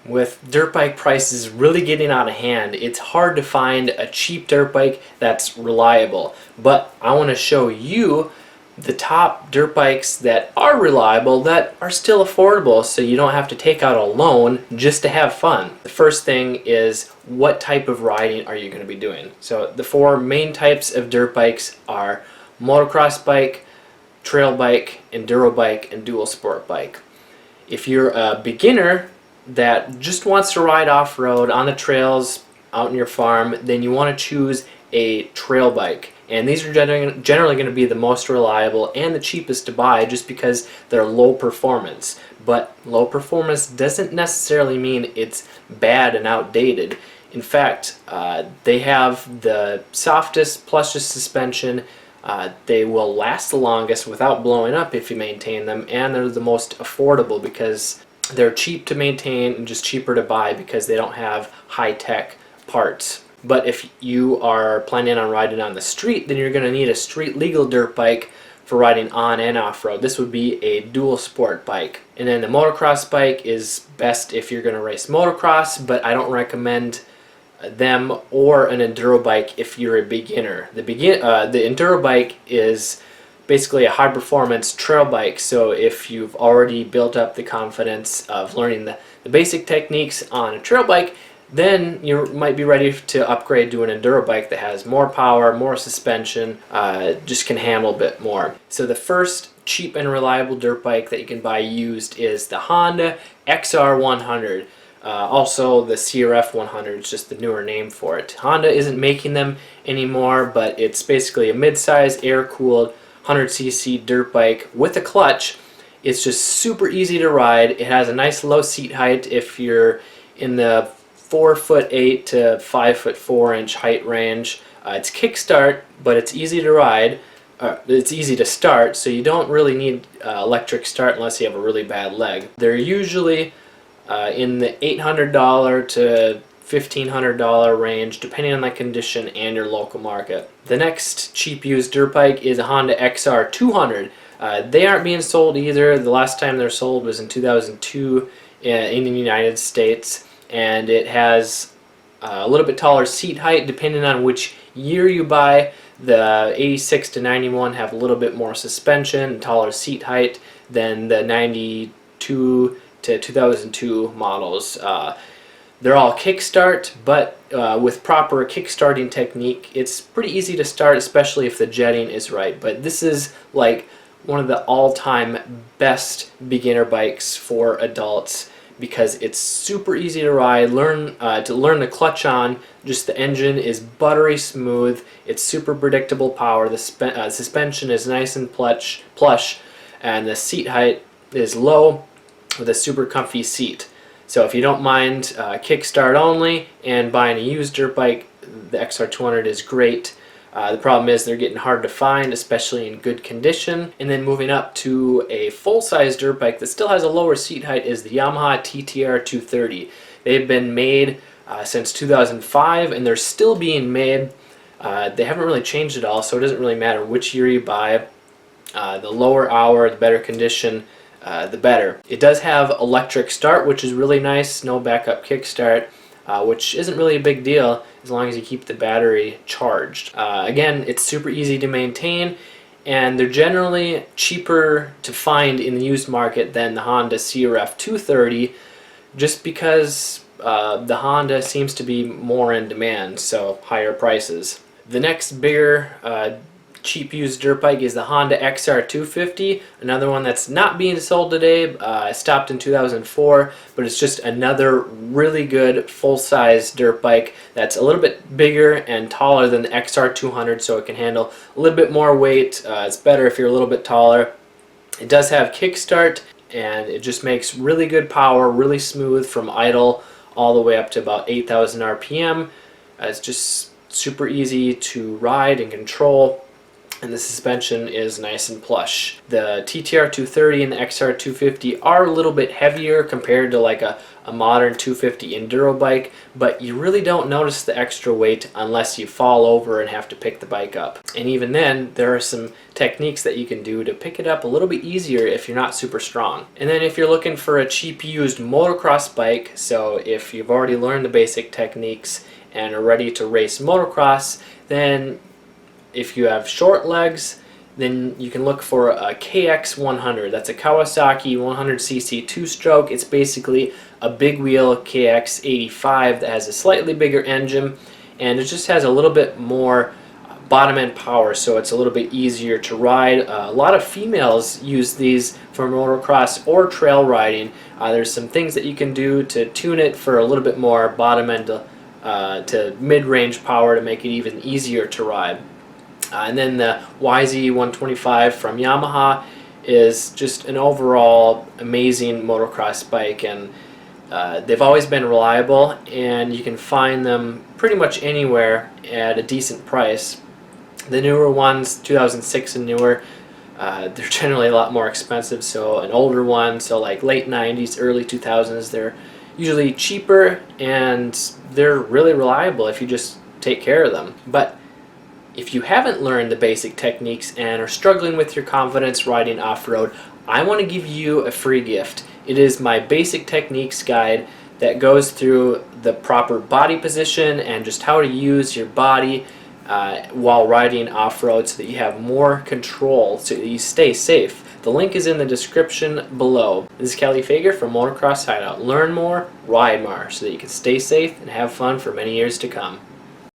With dirt bike prices really getting out of hand, it's hard to find a cheap dirt bike that's reliable. But I want to show you the top dirt bikes that are reliable, that are still affordable, so you don't have to take out a loan just to have fun. The first thing is, what type of riding are you going to be doing? So the four main types of dirt bikes are motocross bike, trail bike, enduro bike, and dual sport bike. If you're a beginner that just wants to ride off-road on the trails out in your farm, then you want to choose a trail bike. And these are generally going to be the most reliable and the cheapest to buy, just because they're low performance. But low performance doesn't necessarily mean it's bad and outdated. In fact, they have the softest, plushest suspension. They will last the longest without blowing up if you maintain them, and they're the most affordable because they're cheap to maintain and just cheaper to buy because they don't have high-tech parts. But if you are planning on riding on the street, then you're going to need a street legal dirt bike for riding on and off-road. This would be a dual sport bike. And then the motocross bike is best if you're going to race motocross, but I don't recommend them or an enduro bike if you're a beginner. The enduro bike is basically a high performance trail bike, so if you've already built up the confidence of learning the basic techniques on a trail bike, then you might be ready to upgrade to an enduro bike that has more power, more suspension, just can handle a bit more. So the first cheap and reliable dirt bike that you can buy used is the Honda XR100. Also the CRF 100 is just the newer name for it. Honda isn't making them anymore, but it's basically a mid-size air-cooled 100cc dirt bike with a clutch. It's just super easy to ride. It has a nice low seat height if you're in the 4'8" to 5'4" inch height range. It's kickstart, but it's easy to ride. It's easy to start, so you don't really need electric start unless you have a really bad leg. They're usually in the $800 to $1,500 range, depending on the condition and your local market. The next cheap used dirt bike is a Honda XR200. They aren't being sold either. The last time they're sold was in 2002 in the United States, and it has a little bit taller seat height depending on which year you buy. The 86 to 91 have a little bit more suspension and taller seat height than the 92 to 2002 models. They're all kickstart, but with proper kickstarting technique, it's pretty easy to start, especially if the jetting is right. But this is like one of the all-time best beginner bikes for adults because it's super easy to ride, learn the clutch on. Just the engine is buttery smooth. It's super predictable power. The suspension is nice and plush, and the seat height is low with a super comfy seat. So if you don't mind kickstart only and buying a used dirt bike, the XR200 is great. The problem is they're getting hard to find, especially in good condition. And then moving up to a full-size dirt bike that still has a lower seat height is the Yamaha TTR 230. They've been made since 2005, and they're still being made. They haven't really changed at all, so it doesn't really matter which year you buy. The lower hour, the better condition, the better. It does have electric start, which is really nice, no backup kickstart, which isn't really a big deal as long as you keep the battery charged. Again, it's super easy to maintain, and they're generally cheaper to find in the used market than the Honda CRF 230, just because the Honda seems to be more in demand, so higher prices. The next bigger cheap used dirt bike is the Honda XR250, another one that's not being sold today. Stopped in 2004, but it's just another really good full-size dirt bike that's a little bit bigger and taller than the XR200, so it can handle a little bit more weight. It's better if you're a little bit taller. It does have kickstart, and it just makes really good power, really smooth from idle all the way up to about 8,000 RPM. It's just super easy to ride and control. and the suspension is nice and plush. The TTR 230 and the XR 250 are a little bit heavier compared to like a modern 250 enduro bike, but you really don't notice the extra weight unless you fall over and have to pick the bike up. And even then, there are some techniques that you can do to pick it up a little bit easier if you're not super strong. And then if you're looking for a cheap used motocross bike, so if you've already learned the basic techniques and are ready to race motocross, then if you have short legs, then you can look for a KX100. That's a Kawasaki 100cc two-stroke. It's basically a big wheel KX85 that has a slightly bigger engine, and it just has a little bit more bottom end power, so it's a little bit easier to ride. A lot of females use these for motocross or trail riding. There's some things that you can do to tune it for a little bit more bottom end to mid-range power to make it even easier to ride. And then the YZ125 from Yamaha is just an overall amazing motocross bike, and they've always been reliable, and you can find them pretty much anywhere at a decent price. The newer ones, 2006 and newer, they're generally a lot more expensive, so an older one, so like late 90s, early 2000s, they're usually cheaper, and they're really reliable if you just take care of them. But if you haven't learned the basic techniques and are struggling with your confidence riding off-road, I want to give you a free gift. It is my basic techniques guide that goes through the proper body position and just how to use your body while riding off-road so that you have more control, so that you stay safe. The link is in the description below. This is Kelly Fager from Motocross Hideout. Learn more, ride more, so that you can stay safe and have fun for many years to come.